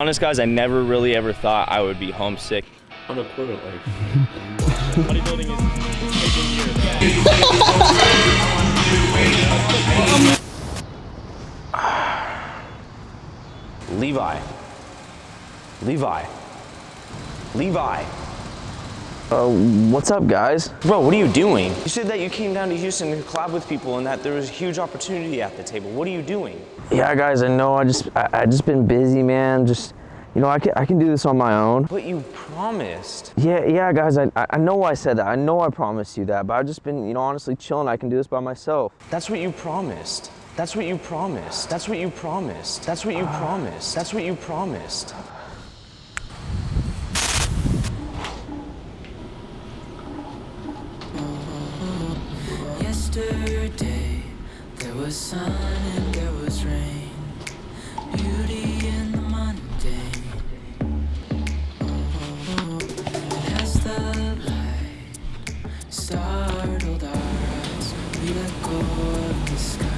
Honest guys, I never really ever thought I would be homesick. Unequivocally. Bodybuilding is taking years. Levi. What's up, guys? Bro, what are you doing? You said that you came down to Houston to collab with people and that there was a huge opportunity at the table. What are you doing? Yeah, guys, I know. I just been busy, man. Just, you know, I can do this on my own. But you promised. Yeah, guys. I know I said that. I know I promised you that. But I've just been, you know, honestly chilling. I can do this by myself. That's what you promised. That's what you promised. That's what you promised. That's what you promised. That's what you promised. Yesterday, there was sun and there was rain, beauty in the mundane. And as the light startled our eyes, we let go of the skies.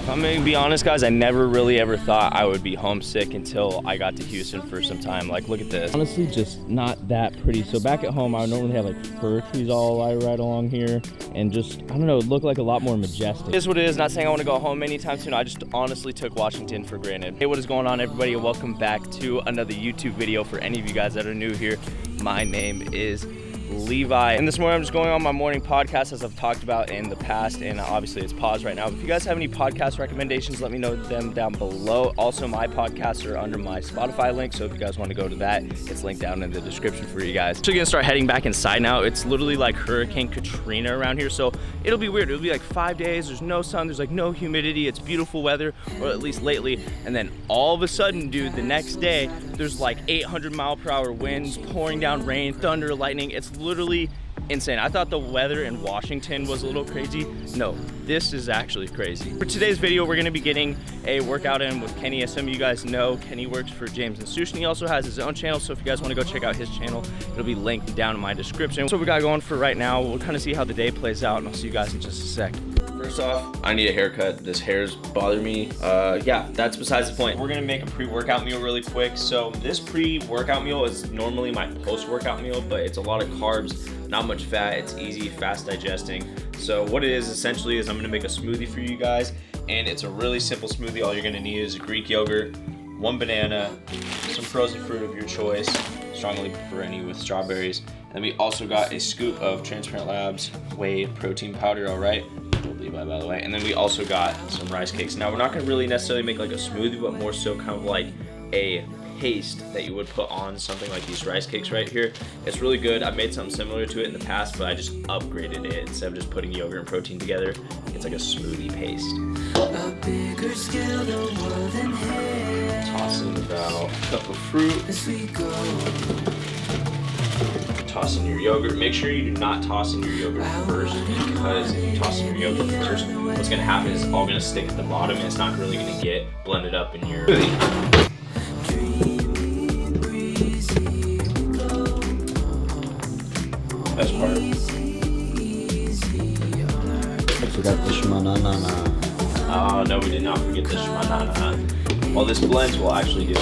If I'm gonna be honest, guys, I never really ever thought I would be homesick until I got to Houston for some time. Like, look at this. Honestly, just not that pretty. So back at home, I would normally have like fir trees all right along here, and just, I don't know, it looked like a lot more majestic. It is what it is. Not saying I want to go home anytime soon. I just honestly took Washington for granted. Hey, what is going on, everybody? And welcome back to another YouTube video. For any of you guys that are new here, my name is Levi, and this morning I'm just going on my morning podcast, as I've talked about in the past, and obviously it's paused right now. But if you guys have any podcast recommendations, let me know them down below. Also, my podcasts are under my Spotify link, so if you guys want to go to that, it's linked down in the description for you guys. So we're gonna start heading back inside now. It's literally like Hurricane Katrina around here, so it'll be weird. It'll be like 5 days, there's no sun, there's like no humidity, it's beautiful weather, or at least lately, and then all of a sudden, dude, the next day there's like 800-mile-per-hour winds, pouring down rain, thunder, lightning. It's literally insane. I thought the weather in Washington was a little crazy. No, this is actually crazy. For today's video, we're gonna be getting a workout in with Kenny. As some of you guys know, Kenny works for James and Susan. He also has his own channel, so if you guys wanna go check out his channel, it'll be linked down in my description. So we got going for right now. We'll kind of see how the day plays out, and I'll see you guys in just a sec. First off, I need a haircut. This hair's bothering me. Yeah, that's besides the point. We're gonna make a pre-workout meal really quick. So this pre-workout meal is normally my post-workout meal, but it's a lot of carbs, not much fat. It's easy, fast digesting. So what it is essentially is I'm gonna make a smoothie for you guys, and it's a really simple smoothie. All you're gonna need is a Greek yogurt, 1 banana, some frozen fruit of your choice. Strongly prefer any with strawberries. And we also got a scoop of Transparent Labs whey protein powder, all right? Levi, by the way. And then we also got some rice cakes. Now, we're not gonna really necessarily make like a smoothie, but more so kind of like a paste that you would put on something like these rice cakes right here. It's really good. I've made something similar to it in the past, but I just upgraded it. Instead of just putting yogurt and protein together, it's like a smoothie paste. A bigger scale, the world than here. Toss in about a cup of fruit. As we go. Toss in your yogurt. Make sure you do not toss in your yogurt first, because if you toss in your yogurt first, what's gonna happen is it's all gonna stick at the bottom and it's not really gonna get blended up in your smoothie. Best part. I forgot the shmanana. Oh no, we did not forget the shmanana. While this blends, we'll actually do it.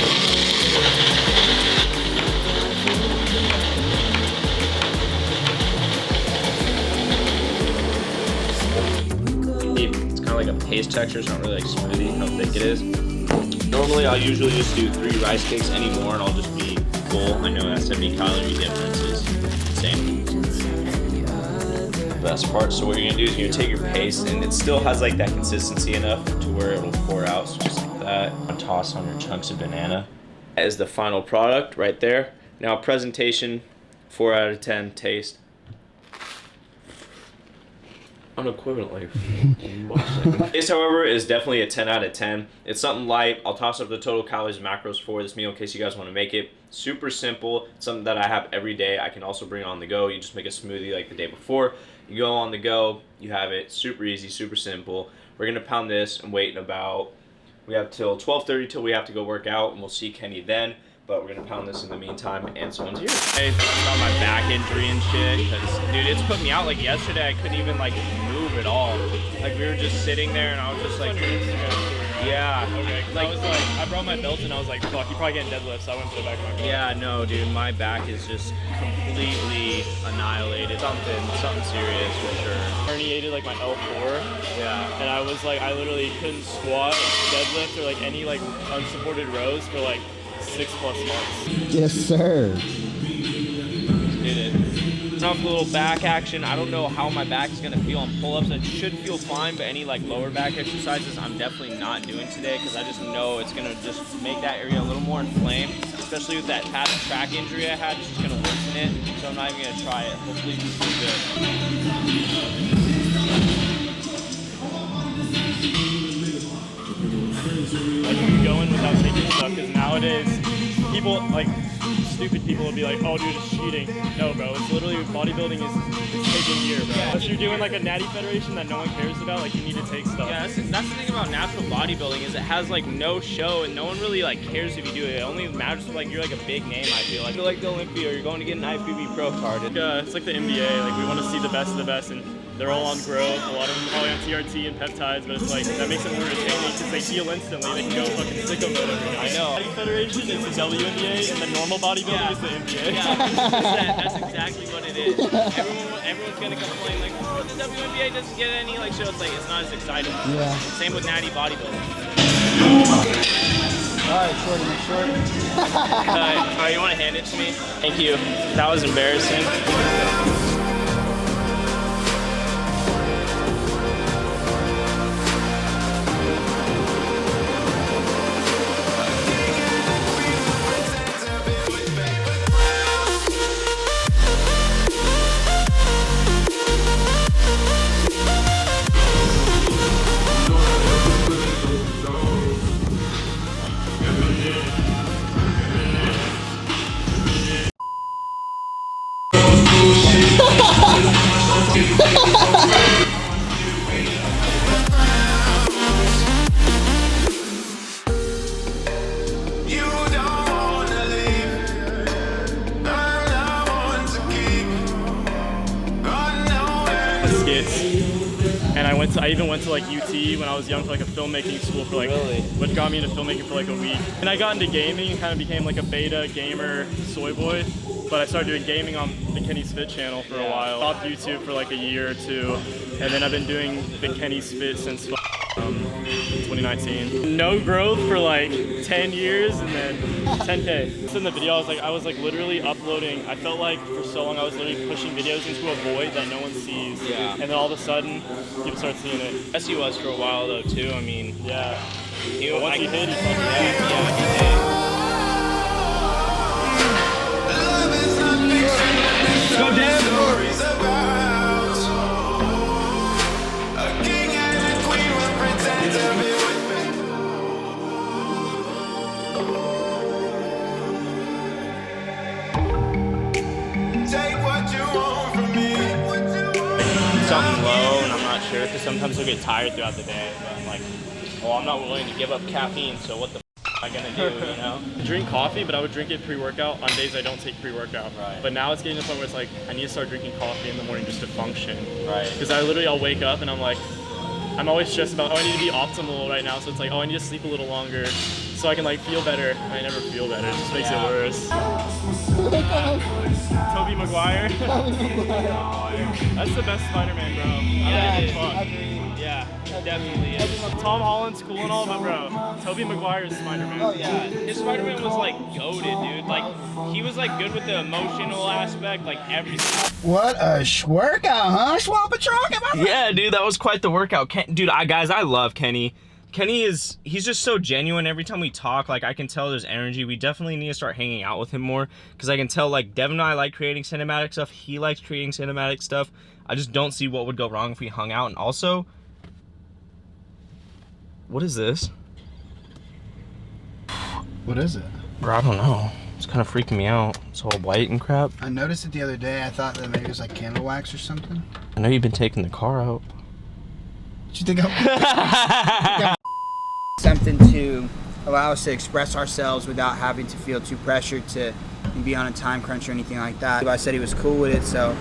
It's kind of like a paste texture. It's not really like smoothie, how thick it is. Normally, I'll usually just do 3 rice cakes anymore, and I'll just be full. I know that 70 calorie difference is insane. The best part. So what you're gonna do is you're gonna take your paste, and it still has like that consistency enough to where it'll pour out. So just like that. And toss on your chunks of banana. That is the final product right there. Now presentation, 4 out of 10. Taste. Unequivocally. Taste, however, is definitely a 10 out of 10. It's something light. I'll toss up the total calories and macros for this meal in case you guys want to make it. Super simple. Something that I have every day. I can also bring it on the go. You just make a smoothie like the day before. You go on the go. You have it. Super easy, super simple. We're going to pound this and wait about, we have till 12:30 till we have to go work out, and we'll see Kenny then. But we're gonna pound this in the meantime, and someone's here. Hey, about my back injury and shit, because dude, it's put me out. Like yesterday, I couldn't even like move at all. Like we were just sitting there, and I was just like, Yeah. Okay. Like, I brought my belt and I was like, fuck, you probably getting deadlifts, so I went for the back of my car. Yeah, no, dude, my back is just completely annihilated. Something serious for sure. Herniated like my L4. Yeah. And I was like, I literally couldn't squat, deadlift, or like any like unsupported rows for like 6+ months. Yes, sir. Did it. Enough little back action. I don't know how my back is gonna feel on pull-ups. It should feel fine, but any like lower back exercises I'm definitely not doing today because I just know it's gonna just make that area a little more inflamed, especially with that past track injury I had. It's just gonna worsen it, so I'm not even gonna try it. Hopefully it just feels good. Like you go in without taking stuff, because nowadays people like stupid people will be like, oh dude, it's cheating. No bro, it's literally bodybuilding is taking year, bro. Yeah, if you're doing like a natty federation that no one cares about, like you need to take stuff. Yeah, that's the thing about natural bodybuilding is it has like no show and no one really like cares if you do it. It only matters if like you're like a big name. I feel like you're like the Olympia or you're going to get an IFBB pro card. It's like the NBA. Like we want to see the best of the best, and they're all on growth. A lot of them probably on TRT and peptides, but it's like that makes it more entertaining because they heal instantly. They can go fucking sicko mode every night. I know. Natty federation is the WNBA, and the normal bodybuilding is the NBA. Yeah, that's exactly what it is. Everyone's gonna complain like, oh, the WNBA doesn't get any like shows. Like it's not as exciting. Yeah. Same with natty bodybuilding. Alright, shorty, short. Oh, you want to hand it to me? Thank you. That was embarrassing. Skits. And I even went to like UT when I was young for like a filmmaking school for like, which got me into filmmaking for like a week. And I got into gaming and kind of became like a beta gamer soy boy. But I started doing gaming on the KennysFit channel for a while. Stopped YouTube for like a year or two, and then I've been doing the KennysFit since 2019. No growth for like 10 years, and then 10K. So in the video, I was like literally uploading. I felt like for so long I was literally pushing videos into a void that no one sees. Yeah. And then all of a sudden, people start seeing it. Yes, he was for a while though too. I mean, Yeah. but once he hit, he fucking yeah, he did. Go down. Stories about a king and a queen will pretend to be with me. Take what you want from me. something low, and I'm not sure, because sometimes I'll get tired throughout the day, but I'm like, well, I'm not willing to give up caffeine, so what the am I gonna do, you know? I drink coffee, but I would drink it pre-workout on days I don't take pre-workout. Right. But now it's getting to the point where it's like, I need to start drinking coffee in the morning just to function. Right. Because I'll wake up and I'm like, I'm always stressed about, oh, I need to be optimal right now, so it's like, oh, I need to sleep a little longer so I can like feel better. I never feel better, it just makes it worse. Tobey Maguire. That's the best Spider-Man, bro. Yeah, it is. Yeah, definitely is. Tom Holland's cool and all, but bro, Tobey Maguire is Spider-Man. Oh yeah, his Spider-Man was like goated, dude. Like he was like good with the emotional aspect, like everything. What a workout, huh? Swamp Patrol? Yeah, dude, that was quite the workout. Dude, guys, I love Kenny. He's just so genuine. Every time we talk, like I can tell there's energy. We definitely need to start hanging out with him more, because I can tell like Devin and I like creating cinematic stuff. He likes creating cinematic stuff. I just don't see what would go wrong if we hung out. And also, what is this? What is it? Bro, I don't know. It's kind of freaking me out. It's all white and crap. I noticed it the other day. I thought that maybe it was like candle wax or something. I know you've been taking the car out. What you think I'm... Something to allow us to express ourselves without having to feel too pressured to be on a time crunch or anything like that. I said he was cool with it, so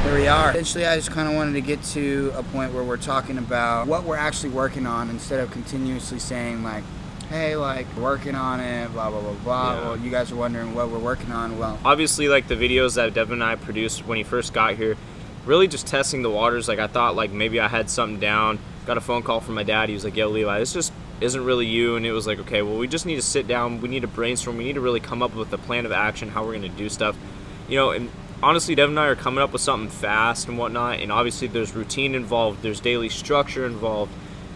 here we are. Eventually, I just kind of wanted to get to a point where we're talking about what we're actually working on instead of continuously saying like, hey, like, working on it, blah, blah, blah, blah. Yeah. Well, you guys are wondering what we're working on. Well, Obviously, like the videos that Devin and I produced when he first got here, really just testing the waters. Like I thought like maybe I had something down. Got a phone call from my dad. He was like, yo, Levi, this just isn't really you. And it was like, okay, well, we just need to sit down. We need to brainstorm. We need to really come up with a plan of action, how we're going to do stuff. You know, and honestly, Devin and I are coming up with something fast and whatnot. And obviously there's routine involved. There's daily structure involved.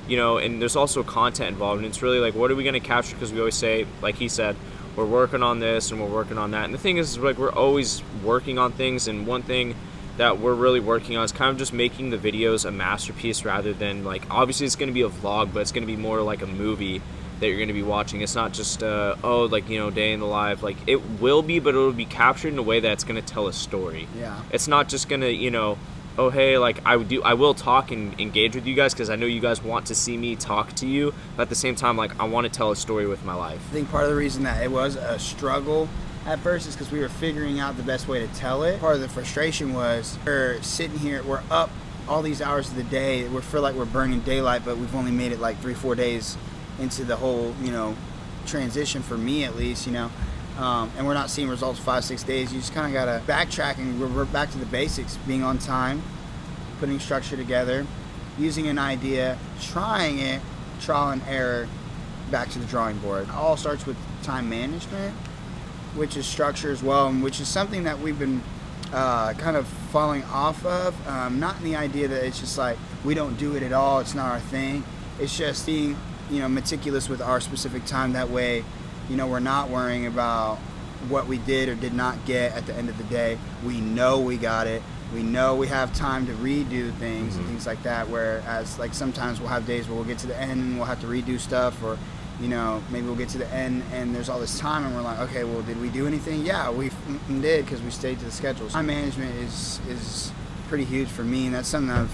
You know, and there's also content involved. And it's really like, what are we going to capture? Because we always say, like he said, we're working on this and we're working on that. And the thing is like, we're always working on things. And one thing that we're really working on is kind of just making the videos a masterpiece rather than like, obviously it's going to be a vlog, but it's going to be more like a movie that you're going to be watching. It's not just oh, like, you know, day in the life. Like it will be, but it'll be captured in a way that's going to tell a story. yeah. It's not just going to, you know, oh hey, like I will talk and engage with you guys because I know you guys want to see me talk to you, but at the same time, like I want to tell a story with my life. I think part of the reason that it was a struggle at first is because we were figuring out the best way to tell it. Part of the frustration was we're sitting here, we're up all these hours of the day, we feel like we're burning daylight, but we've only made it like 3-4 days into the whole, you know, transition for me at least, you know. And we're not seeing results 5-6 days. You just kind of gotta backtrack and revert back to the basics, being on time, putting structure together, using an idea, trying it, trial and error, back to the drawing board. It all starts with time management, which is structure as well, and which is something that we've been kind of falling off of. Not in the idea that it's just like we don't do it at all, it's not our thing. It's just being, you know, meticulous with our specific time. That way, you know, we're not worrying about what we did or did not get at the end of the day. We know we got it. We know we have time to redo things and things like that, whereas like sometimes we'll have days where we'll get to the end and we'll have to redo stuff, or you know, maybe we'll get to the end and there's all this time and we're like, okay, well, did we do anything? Yeah, we did, because we stayed to the schedule. Time management is pretty huge for me, and that's something I've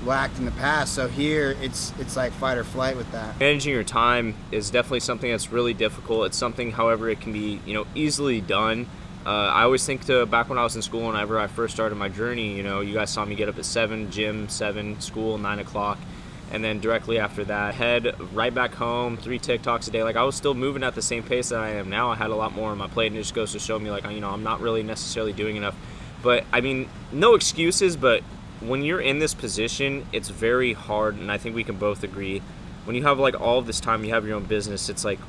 lacked in the past. So here it's like fight or flight with that. Managing your time is definitely something that's really difficult. It's something, however, it can be, you know, easily done. I always think to back when I was in school, whenever I first started my journey, you know, you guys saw me get up at 7, gym, 7, school, 9 o'clock. And then directly after that, head right back home, 3 TikToks a day. Like I was still moving at the same pace that I am now. I had a lot more on my plate, and it just goes to show me like, you know, I'm not really necessarily doing enough. But I mean, no excuses, but when you're in this position, it's very hard, and I think we can both agree, when you have like all of this time, you have your own business, it's like,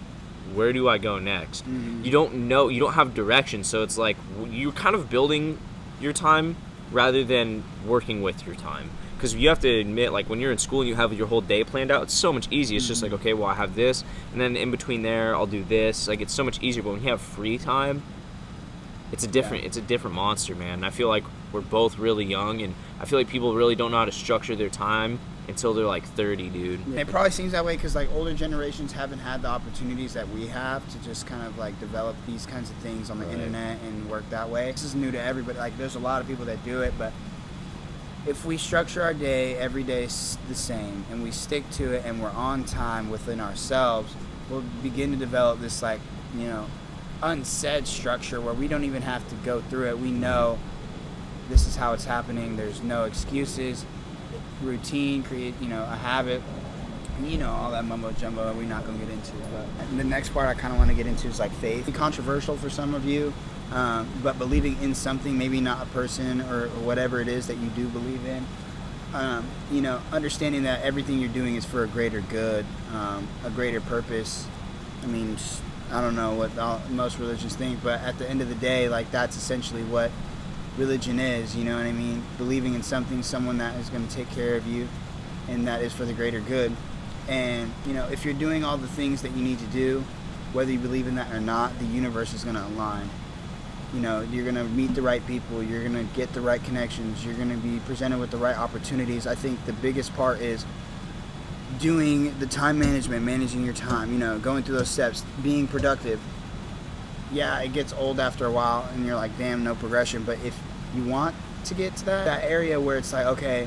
where do I go next? You don't know, you don't have direction, so it's like you're kind of building your time rather than working with your time. Because you have to admit, like when you're in school and you have your whole day planned out, it's so much easier. It's just like, okay, well, I have this, and then in between there, I'll do this. Like it's so much easier. But when you have free time, it's a different monster, man. And I feel like we're both really young, and I feel like people really don't know how to structure their time until they're like 30, dude. It probably seems that way because like older generations haven't had the opportunities that we have to just kind of like develop these kinds of things on the internet and work that way. This is new to everybody. Like there's a lot of people that do it, but if we structure our day every day the same and we stick to it and we're on time within ourselves, we'll begin to develop this like, you know, unsaid structure where we don't even have to go through it. We know this is how it's happening. There's no excuses. Routine, create, you know, a habit, you know, all that mumbo jumbo we're not going to get into. But the next part I kind of want to get into is like faith. It's controversial for some of you, but believing in something, maybe not a person or whatever it is that you do believe in, you know, understanding that everything you're doing is for a greater good, a greater purpose. I mean, I don't know what most religions think, but at the end of the day, like that's essentially what religion is, you know what I mean? Believing in something, someone that is going to take care of you, and that is for the greater good. And, you know, if you're doing all the things that you need to do, whether you believe in that or not, the universe is going to align. You know, you're going to meet the right people, you're going to get the right connections, you're going to be presented with the right opportunities. I think the biggest part is doing the time management, managing your time, you know, going through those steps, being productive. Yeah, it gets old after a while and you're like, damn, no progression. But if you want to get to that area where it's like, okay,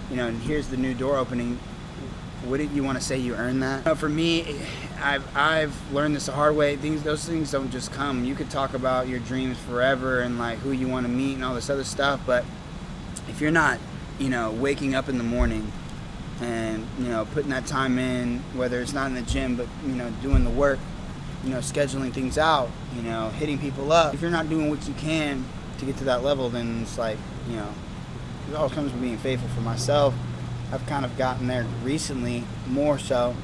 you know, and here's the new door opening, wouldn't you want to say you earned that? For me, I've learned this the hard way. Those things don't just come. You could talk about your dreams forever and like who you want to meet and all this other stuff, but if you're not, you know, waking up in the morning and, you know, putting that time in, whether it's not in the gym, but, you know, doing the work, you know, scheduling things out, you know, hitting people up. If you're not doing what you can to get to that level, then it's like, you know, it all comes with being faithful. For myself, I've kind of gotten there recently, more so,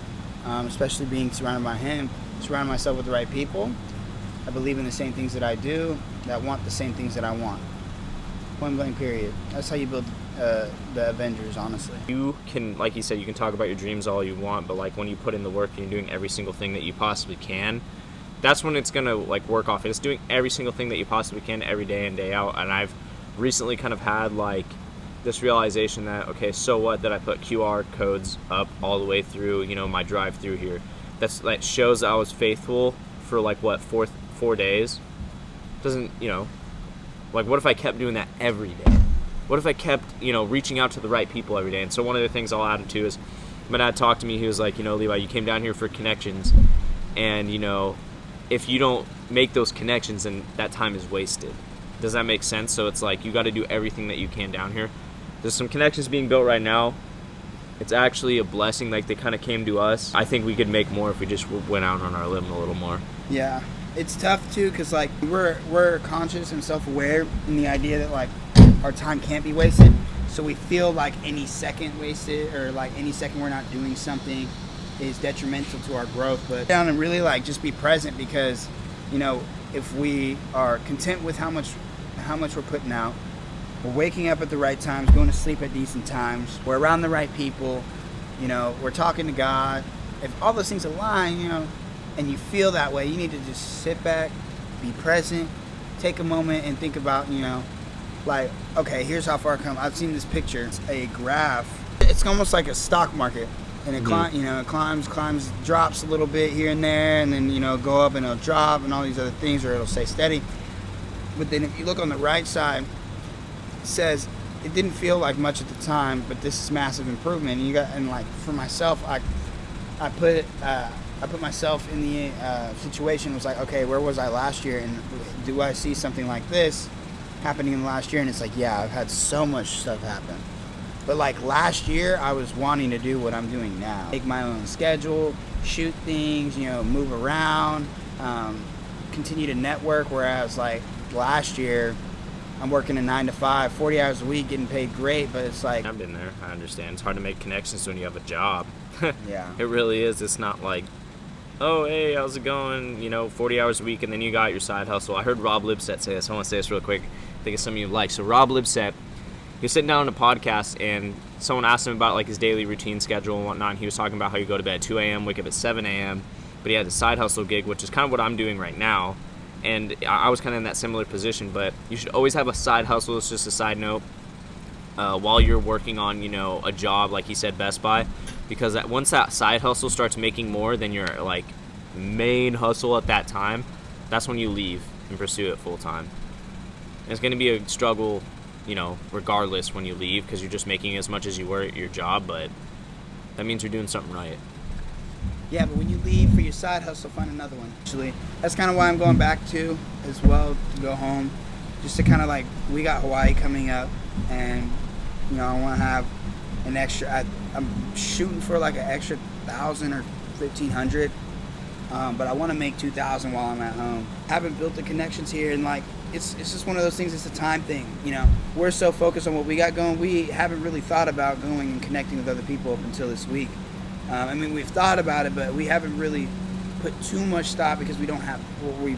especially being surrounded by him, surrounding myself with the right people. I believe in the same things that I do, that want the same things that I want. Point blank, period. That's how you build the Avengers, honestly. You can, like you said, you can talk about your dreams all you want, but like when you put in the work and you're doing every single thing that you possibly can, that's when it's gonna like work off. It's doing every single thing that you possibly can every day in, day out. And I've recently kind of had like this realization that, okay, so what that I put QR codes up all the way through, you know, my drive through here. That shows that I was faithful for like what, 4 days. Doesn't, you know, like what if I kept doing that every day? What if I kept, you know, reaching out to the right people every day? And so one of the things I'll add to is my dad talked to me. He was like, you know, Levi, you came down here for connections, and you know, if you don't make those connections, then that time is wasted. Does that make sense? So it's like you got to do everything that you can down here. There's some connections being built right now. It's actually a blessing. Like they kind of came to us. I think we could make more if we just went out on our limb a little more. Yeah, it's tough too, because like we're conscious and self-aware in the idea that like our time can't be wasted. So we feel like any second wasted, or like any second we're not doing something, is detrimental to our growth. But down and really like just be present, because, you know, if we are content with how much we're putting out, we're waking up at the right times, going to sleep at decent times, we're around the right people, you know, we're talking to God. If all those things align, you know, and you feel that way, you need to just sit back, be present, take a moment and think about, you know, like, okay, here's how far I come. I've seen this picture. It's a graph. It's almost like a stock market. And it climbs, drops a little bit here and there, and then, you know, go up and it'll drop and all these other things, or it'll stay steady. But then if you look on the right side, it says it didn't feel like much at the time, but this is massive improvement. And like for myself, I put myself in the situation. Was like, okay, where was I last year, and do I see something like this happening in the last year? And it's like, yeah, I've had so much stuff happen. But like last year, I was wanting to do what I'm doing now. Make my own schedule, shoot things, you know, move around, continue to network. Whereas like last year, I'm working a 9 to 5, 40 hours a week, getting paid great, but it's like... I've been there, I understand. It's hard to make connections when you have a job. Yeah. It really is. It's not like, oh, hey, how's it going? You know, 40 hours a week, and then you got your side hustle. I heard Rob Lipset say this. I want to say this real quick. I think it's something you like. So Rob Lipset, he was sitting down on a podcast, and someone asked him about like his daily routine schedule and whatnot. And he was talking about how you go to bed at 2 a.m., wake up at 7 a.m., but he had a side hustle gig, which is kind of what I'm doing right now. And I was kind of in that similar position, but you should always have a side hustle. It's just a side note while you're working on, you know, a job, like he said, Best Buy, because once that side hustle starts making more than your like main hustle at that time, that's when you leave and pursue it full time. And it's going to be a struggle, you know, regardless when you leave, because you're just making as much as you were at your job, but that means you're doing something right. Yeah, but when you leave for your side hustle, find another one. Actually, that's kind of why I'm going back to as well, to go home, just to kind of like, we got Hawaii coming up, and, you know, I want to have an extra, I'm shooting for like an extra 1,000 or 1,500, but I want to make 2,000 while I'm at home. I haven't built the connections here, and like, it's just one of those things, it's a time thing, you know. We're so focused on what we got going, we haven't really thought about going and connecting with other people up until this week. I mean, we've thought about it, but we haven't really put too much thought, because we don't have, we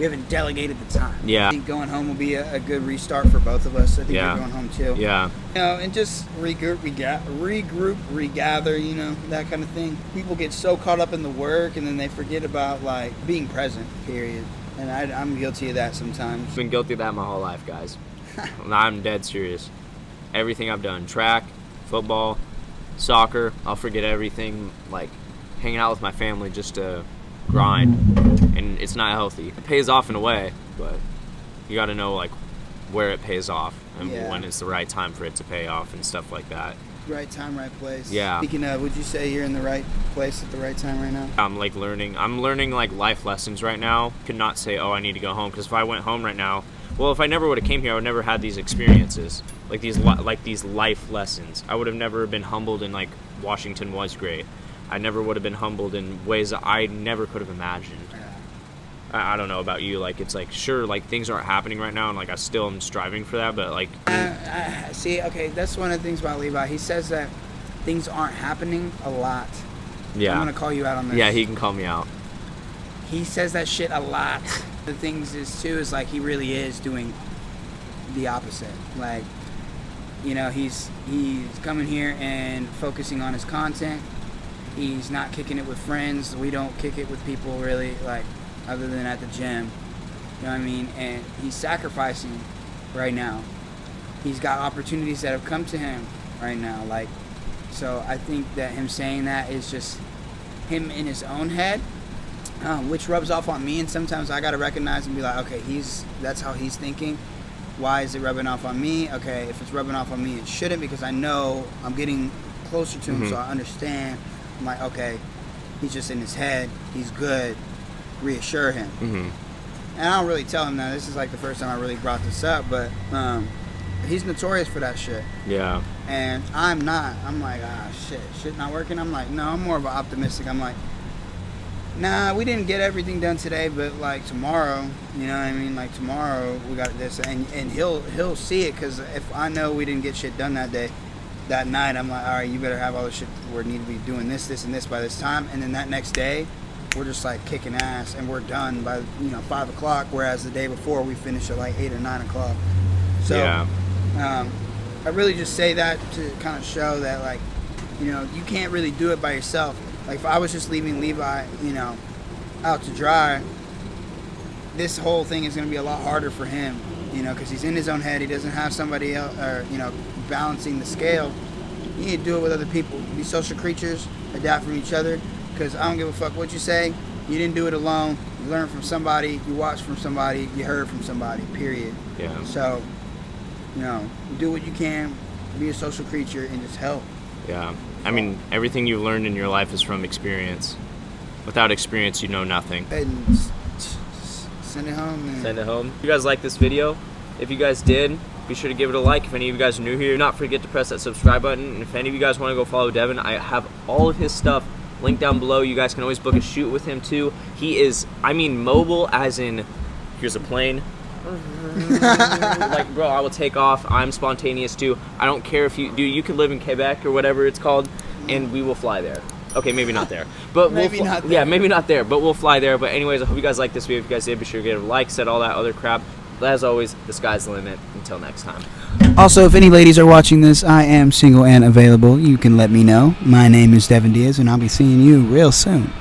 haven't delegated the time. Yeah. I think going home will be a good restart for both of us. I think we're going home too. Yeah. You know, and just regroup, regather, you know, that kind of thing. People get so caught up in the work, and then they forget about like being present, period. And I'm guilty of that sometimes. I've been guilty of that my whole life, guys. I'm dead serious. Everything I've done, track, football, soccer, I'll forget everything, like hanging out with my family just to grind, and it's not healthy. It pays off in a way, but you got to know like where it pays off and when it's the right time for it to pay off and stuff like that. Right time, right place. Yeah. Speaking of, would you say you're in the right place at the right time right now? I'm learning like life lessons right now. Could not say, oh, I need to go home, because if I went home right now, well, if I never would have came here, I would never had these experiences, like these life lessons. I would have never been humbled in like Washington was great. I never would have been humbled in ways that I never could have imagined. I don't know about you, like it's like sure, like things aren't happening right now, and like I still am striving for that, but like see, okay, that's one of the things about Levi. He says that things aren't happening a lot. yeah, I'm gonna call you out on this. yeah, he can call me out. He says that shit a lot. The things is too is like he really is doing the opposite. Like, you know, he's coming here and focusing on his content. He's not kicking it with friends. We don't kick it with people really, like, other than at the gym. You know what I mean? And he's sacrificing right now. He's got opportunities that have come to him right now. Like, so I think that him saying that is just him in his own head, which rubs off on me. And sometimes I got to recognize and be like, okay, that's how he's thinking. Why is it rubbing off on me? Okay, if it's rubbing off on me, it shouldn't, because I know I'm getting closer to him, so I understand. I'm like, okay, he's just in his head. He's good. Reassure him. And I don't really tell him that. This is like the first time I really brought this up, but he's notorious for that shit. Yeah. And I'm not. I'm like, shit not working. I'm like, no, I'm more of an optimistic. I'm like, nah, we didn't get everything done today, but like tomorrow, you know what I mean? Like tomorrow we got this, and he'll see it, because if I know we didn't get shit done that day, that night, I'm like, all right, you better have all the shit where need to be doing this, and this by this time, and then that next day, we're just like kicking ass, and we're done by 5 o'clock. Whereas the day before, we finished at like 8 or 9 o'clock. So, yeah. I really just say that to kind of show that, like, you can't really do it by yourself. Like, if I was just leaving Levi, out to dry, this whole thing is going to be a lot harder for him, because he's in his own head. He doesn't have somebody else, or, balancing the scale. You need to do it with other people. Be social creatures, adapt from each other, because I don't give a fuck what you say. You didn't do it alone. You learned from somebody. You watched from somebody. You heard from somebody, period. Yeah. So, do what you can. Be a social creature and just help. Yeah. I mean, everything you've learned in your life is from experience. Without experience, you know nothing. And send it home, man. Send it home. If you guys like this video, if you guys did, be sure to give it a like. If any of you guys are new here, do not forget to press that subscribe button. And if any of you guys want to go follow Devin, I have all of his stuff linked down below. You guys can always book a shoot with him too. He is, mobile as in, here's a plane. Like, bro, I will take off. I'm spontaneous too. I don't care if you could live in Quebec or whatever it's called, and we will fly there. Okay, maybe not there, but maybe not there. Yeah, maybe not there, but we'll fly there. But anyways, I hope you guys like this video. If you guys did, be sure to give it a like, said all that other crap. But as always, the sky's the limit. Until next time. Also, if any ladies are watching this, I am single and available. You can let me know. My name is Devin Diaz, and I'll be seeing you real soon.